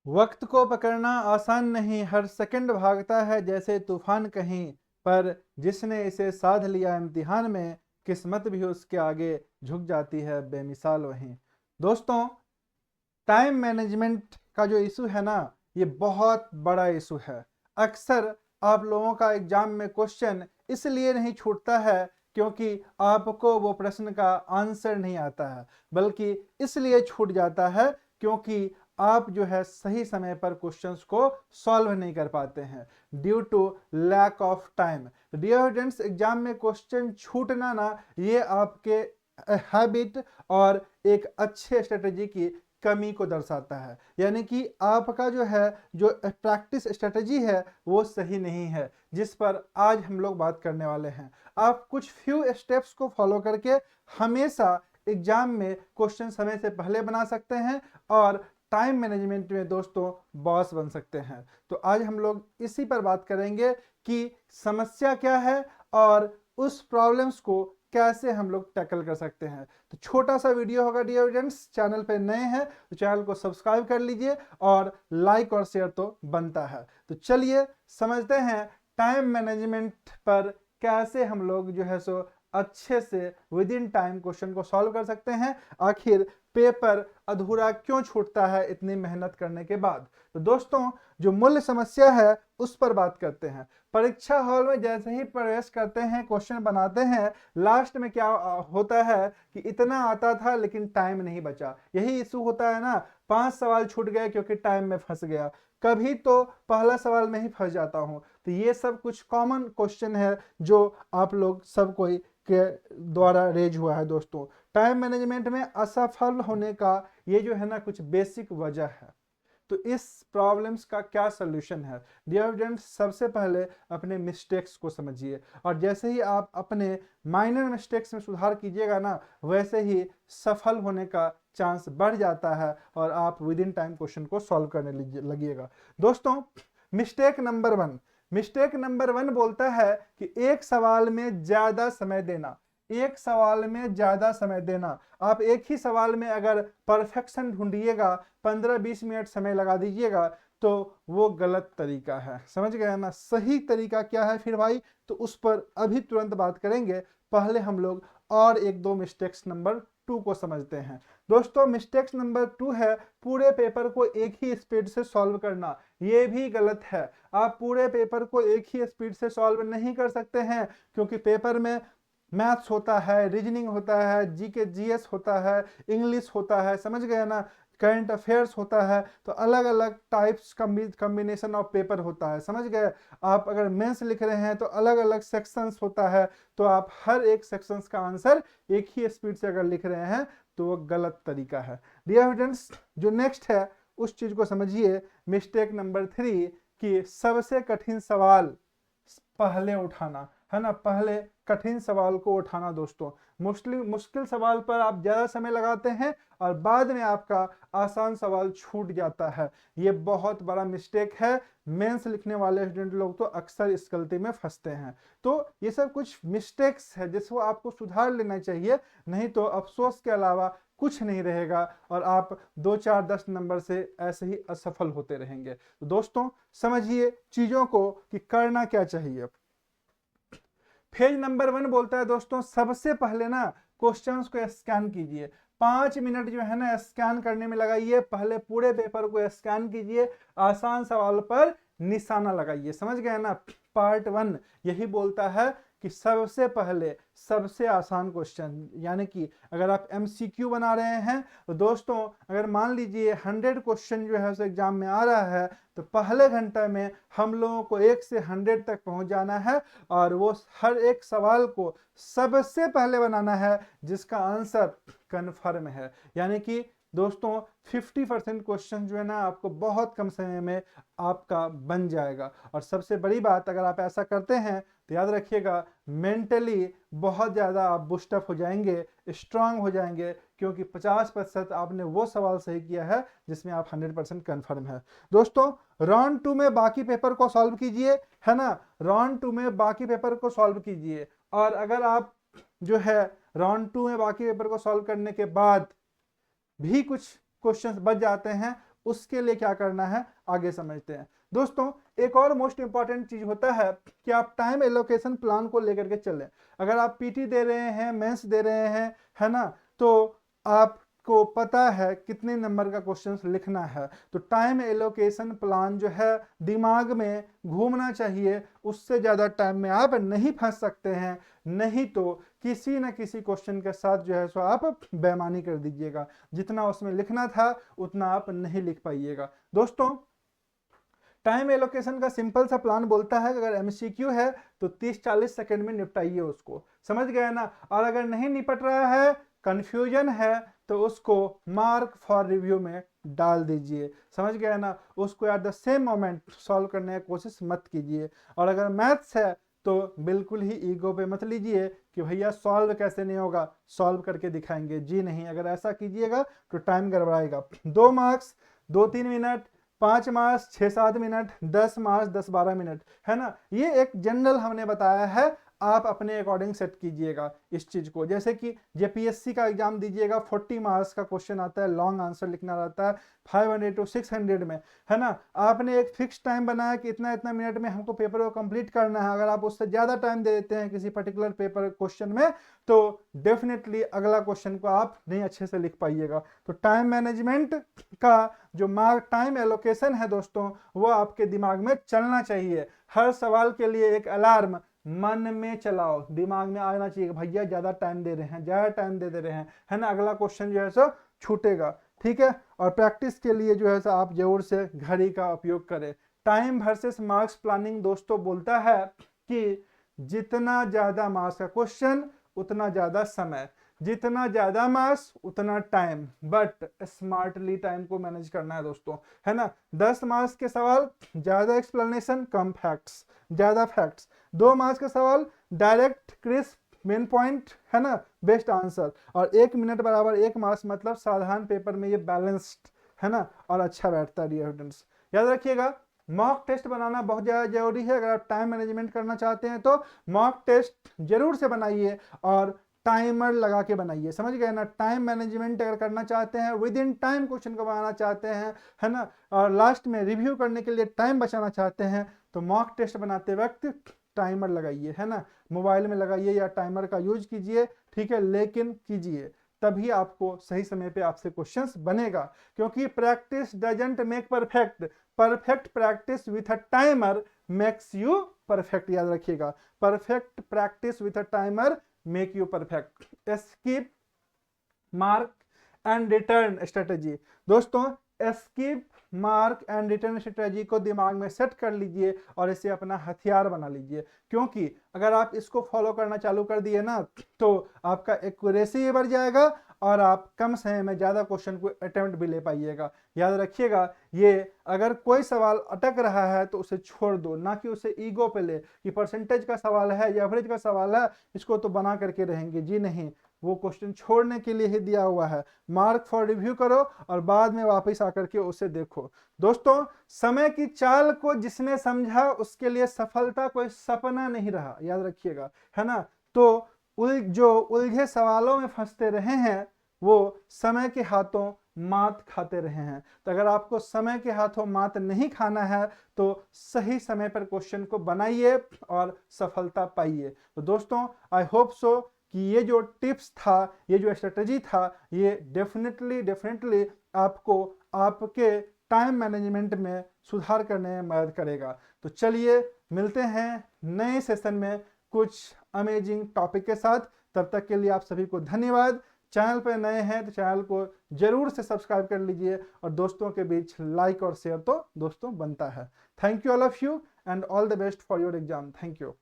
वक्त को पकड़ना आसान नहीं, हर सेकंड भागता है जैसे तूफान कहीं। पर जिसने इसे साध लिया इम्तिहान में, किस्मत भी उसके आगे झुक जाती है बेमिसाल वहीं। दोस्तों, टाइम मैनेजमेंट का जो इशू है ना, ये बहुत बड़ा इशू है। अक्सर आप लोगों का एग्जाम में क्वेश्चन इसलिए नहीं छूटता है क्योंकि आपको वो प्रश्न का आंसर नहीं आता है, बल्कि इसलिए छूट जाता है क्योंकि आप जो है सही समय पर क्वेश्चंस को सॉल्व नहीं कर पाते हैं, due to lack of time. Dear students, exam में क्वेश्चन छूटना ना, ये आपके हैबिट और एक अच्छे स्ट्रेटजी की कमी को दर्शाता है। यानी कि आपका जो है जो प्रैक्टिस स्ट्रेटजी है वो सही नहीं है, जिस पर आज हम लोग बात करने वाले हैं। आप कुछ फ्यू स्टेप्स को फॉलो करके हमेशा एग्जाम में क्वेश्चन समय से पहले बना सकते हैं और टाइम मैनेजमेंट में दोस्तों बॉस बन सकते हैं। तो आज हम लोग इसी पर बात करेंगे कि समस्या क्या है और उस प्रॉब्लम्स को कैसे हम लोग टैकल कर सकते हैं। तो छोटा सा वीडियो होगा डियर स्टूडेंट्स, चैनल पे नए हैं तो चैनल को सब्सक्राइब कर लीजिए और लाइक और शेयर तो बनता है। तो चलिए समझते हैं टाइम मैनेजमेंट पर कैसे हम लोग जो है सो अच्छे से विद इन टाइम क्वेश्चन को सॉल्व कर सकते हैं। आखिर पेपर अधूरा क्यों छूटता है इतनी मेहनत करने के बाद। तो दोस्तों, जो मूल समस्या है उस पर बात करते हैं। परीक्षा हॉल में जैसे ही प्रवेश करते हैं, क्वेश्चन बनाते हैं, लास्ट में क्या होता है कि इतना आता था लेकिन टाइम नहीं बचा। यही इशू होता है ना, 5 सवाल छूट गए क्योंकि टाइम में फंस गया। कभी तो पहला सवाल में ही फंस जाता हूं। तो ये सब कुछ कॉमन क्वेश्चन है जो आप लोग सब कोई के द्वारा रेज हुआ है। दोस्तों, टाइम मैनेजमेंट में असफल होने का ये जो है ना कुछ बेसिक वजह है। तो इस प्रॉब्लम्स का क्या सोल्यूशन है? डियर स्टूडेंट्स, सबसे पहले अपने मिस्टेक्स को समझिए और जैसे ही आप अपने माइनर मिस्टेक्स में सुधार कीजिएगा ना, वैसे ही सफल होने का चांस बढ़ जाता है और आप विद इन टाइम क्वेश्चन को सॉल्व करने लगिएगा। दोस्तों, मिस्टेक नंबर वन बोलता है कि एक सवाल में ज्यादा समय देना। एक सवाल में ज्यादा समय देना, आप एक ही सवाल में अगर परफेक्शन ढूंढिएगा, 15-20 मिनट समय लगा दीजिएगा, तो वो गलत तरीका है। समझ गए ना? सही तरीका क्या है फिर भाई? तो उस पर अभी तुरंत बात करेंगे। पहले हम लोग और एक दो मिस्टेक्स नंबर 2 को समझते हैं। दोस्तों, मिस्टेक्स नंबर 2 है पूरे पेपर को एक ही स्पीड से सॉल्व करना। ये भी गलत है। आप पूरे पेपर को एक ही स्पीड से सॉल्व नहीं कर सकते हैं, क्योंकि पेपर में मैथ्स होता है, रीजनिंग होता है, जीके जीएस होता है, इंग्लिश होता है, समझ गए ना, करंट अफेयर्स होता है। तो अलग अलग टाइप्स कॉम्बिनेशन ऑफ पेपर होता है, समझ गए। आप अगर मेंस लिख रहे हैं तो अलग अलग सेक्शंस होता है, तो आप हर एक सेक्शंस का आंसर एक ही स्पीड से अगर लिख रहे हैं तो वो गलत तरीका है। डियर स्टूडेंट्स, जो नेक्स्ट है उस चीज को समझिए। मिस्टेक नंबर 3 कि सबसे कठिन सवाल पहले उठाना, है ना, पहले कठिन सवाल को उठाना। दोस्तों, मुश्किल सवाल पर आप ज्यादा समय लगाते हैं और बाद में आपका आसान सवाल छूट जाता है। ये बहुत बड़ा मिस्टेक है। मेंस लिखने वाले स्टूडेंट लोग तो अक्सर इस गलती में फंसते हैं। तो ये सब कुछ मिस्टेक्स है जिसको आपको सुधार लेना चाहिए, नहीं तो अफसोस के अलावा कुछ नहीं रहेगा और आप 2, 4, 10 नंबर से ऐसे ही असफल होते रहेंगे। तो दोस्तों, समझिए चीजों को कि करना क्या चाहिए। फेज नंबर 1 बोलता है दोस्तों, सबसे पहले ना क्वेश्चंस को स्कैन कीजिए। 5 मिनट जो है ना स्कैन करने में लगाइए। पहले पूरे पेपर को स्कैन कीजिए, आसान सवाल पर निशाना लगाइए। समझ गए ना? पार्ट 1 यही बोलता है कि सबसे पहले सबसे आसान क्वेश्चन, यानी कि अगर आप एमसीक्यू बना रहे हैं तो दोस्तों, अगर मान लीजिए 100 क्वेश्चन जो है उस एग्जाम में आ रहा है, तो पहले घंटे में हम लोगों को 1 से 100 तक पहुंच जाना है और वो हर एक सवाल को सबसे पहले बनाना है जिसका आंसर कन्फर्म है। यानी कि दोस्तों 50% क्वेश्चन जो है ना आपको बहुत कम समय में आपका बन जाएगा। और सबसे बड़ी बात, अगर आप ऐसा करते हैं तो याद रखिएगा, मेंटली बहुत ज़्यादा आप बूस्टअप हो जाएंगे, स्ट्रांग हो जाएंगे, क्योंकि 50% आपने वो सवाल सही किया है जिसमें आप 100% कन्फर्म है। दोस्तों, राउंड 2 में बाकी पेपर को सॉल्व कीजिए, है ना, राउंड 2 में बाकी पेपर को सॉल्व कीजिए। और अगर आप जो है राउंड 2 में बाकी पेपर को सॉल्व करने के बाद भी कुछ क्वेश्चंस बच जाते हैं, उसके लिए क्या करना है आगे समझते हैं। दोस्तों एक और मोस्ट इंपॉर्टेंट चीज होता है कि आप टाइम एलोकेशन प्लान को लेकर के चलें। अगर आप पीटी दे रहे हैं, मेंस दे रहे हैं, है ना, तो आपको पता है कितने नंबर का क्वेश्चन लिखना है, तो टाइम एलोकेशन प्लान जो है दिमाग में घूमना चाहिए। उससे ज़्यादा टाइम में आप नहीं फंस सकते हैं, नहीं तो किसी न किसी क्वेश्चन के साथ जो है सो आप बेईमानी कर दीजिएगा, जितना उसमें लिखना था उतना आप नहीं लिख पाइएगा। दोस्तों टाइम एलोकेशन का सिंपल सा प्लान बोलता है कि अगर एमसीक्यू है तो 30-40 सेकंड में निपटाइए उसको, समझ गए ना। और अगर नहीं निपट रहा है, कंफ्यूजन है, तो उसको मार्क फॉर रिव्यू में डाल दीजिए, समझ गए ना। उसको at the same moment solve करने की कोशिश मत कीजिए। और अगर मैथ्स है तो बिल्कुल ही ईगो पे मत लीजिए कि भैया सॉल्व कैसे नहीं होगा, सॉल्व करके दिखाएंगे, जी नहीं। अगर ऐसा कीजिएगा तो टाइम गड़बड़ाएगा। 2 marks 2-3 minute, 5 marks 6-7 minute, 10 marks 10-12 minute, है ना। ये एक जनरल हमने बताया है, आप अपने अकॉर्डिंग सेट कीजिएगा इस चीज को। जैसे कि जेपीएससी का एग्जाम दीजिएगा, 40 मार्क्स का क्वेश्चन आता है, लॉन्ग आंसर लिखना रहता है 500 to 600 में, है ना। आपने एक फिक्स टाइम बनाया कि इतना इतना मिनट में हमको पेपर को कंप्लीट करना है। अगर आप उससे ज्यादा टाइम दे देते हैं किसी पर्टिकुलर पेपर क्वेश्चन में, तो डेफिनेटली अगला क्वेश्चन को आप नहीं अच्छे से लिख पाइएगा। तो टाइम मैनेजमेंट का जो टाइम एलोकेशन है दोस्तों, वो आपके दिमाग में चलना चाहिए। हर सवाल के लिए एक अलार्म मन में चलाओ, दिमाग में आना चाहिए कि भैया ज्यादा टाइम दे रहे हैं, ज्यादा टाइम दे रहे हैं, है ना, अगला क्वेश्चन जो है सो छूटेगा, ठीक है। और प्रैक्टिस के लिए जो है सो आप जरूर से घड़ी का उपयोग करें। टाइम वर्सेस मार्क्स प्लानिंग दोस्तों बोलता है कि जितना ज्यादा मार्क्स का क्वेश्चन उतना ज्यादा समय, जितना ज्यादा मार्क्स उतना टाइम, बट स्मार्टली टाइम को मैनेज करना है दोस्तों, है ना। 10 मार्क्स के सवाल ज्यादा एक्सप्लेनेशन कम फैक्ट्स, ज्यादा फैक्ट्स। 2 मार्क्स के सवाल डायरेक्ट क्रिस्प मेन पॉइंट, है ना, बेस्ट आंसर। और 1 मिनट बराबर 1 मार्क्स, मतलब साधारण पेपर में ये बैलेंस्ड, है ना, और अच्छा बैठता है डियर। याद रखिएगा मॉक टेस्ट बनाना बहुत ज़्यादा जरूरी है। अगर आप टाइम मैनेजमेंट करना चाहते हैं तो मॉक टेस्ट जरूर से बनाइए और टाइमर लगा के बनाइए, समझ गए ना। टाइम मैनेजमेंट अगर करना चाहते हैं, विद इन टाइम क्वेश्चन को बनाना चाहते हैं, है ना, और लास्ट में रिव्यू करने के लिए टाइम बचाना चाहते हैं, तो मॉक टेस्ट बनाते वक्त टाइमर लगाइए, है ना। मोबाइल में लगाइए या टाइमर का यूज कीजिए, ठीक है, लेकिन कीजिए, तभी आपको सही समय पे आपसे क्वेश्चंस बनेगा। क्योंकि practice doesn't make perfect, perfect practice with a timer makes you perfect. याद रखिएगा, perfect practice with a timer make you perfect. Skip, mark and return strategy दोस्तों, skip, mark and return strategy को दिमाग में set कर लीजिए और इसे अपना हथियार बना लीजिए। क्योंकि अगर आप इसको फॉलो करना चालू कर दिए ना, तो आपका एक्यूरेसी बढ़ जाएगा और आप कम समय में ज्यादा क्वेश्चन को अटेम्प्ट भी ले पाइएगा। याद रखिएगा, ये अगर कोई सवाल अटक रहा है तो उसे छोड़ दो, ना कि उसे ईगो पे ले कि परसेंटेज का सवाल है या एवरेज का सवाल है, इसको तो बना करके रहेंगे, जी नहीं। वो क्वेश्चन छोड़ने के लिए ही दिया हुआ है। मार्क फॉर रिव्यू करो और बाद में वापस आकर के उसे देखो। दोस्तों समय की चाल को जिसने समझा उसके लिए सफलता कोई सपना नहीं रहा, याद रखिएगा, है ना। तो जो उलझे सवालों में फंसते रहे हैं वो समय के हाथों मात खाते रहे हैं। तो अगर आपको समय के हाथों मात नहीं खाना है तो सही समय पर क्वेश्चन को बनाइए और सफलता पाइए। तो दोस्तों आई होप सो कि ये जो टिप्स था, ये जो स्ट्रेटजी था, ये डेफिनेटली आपको आपके टाइम मैनेजमेंट में सुधार करने में मदद करेगा। तो चलिए मिलते हैं नए सेशन में कुछ अमेजिंग टॉपिक के साथ। तब तक के लिए आप सभी को धन्यवाद। चैनल पर नए हैं तो चैनल को जरूर से सब्सक्राइब कर लीजिए और दोस्तों के बीच लाइक और शेयर तो दोस्तों बनता है। Thank you all of you and all the best for your exam. Thank you.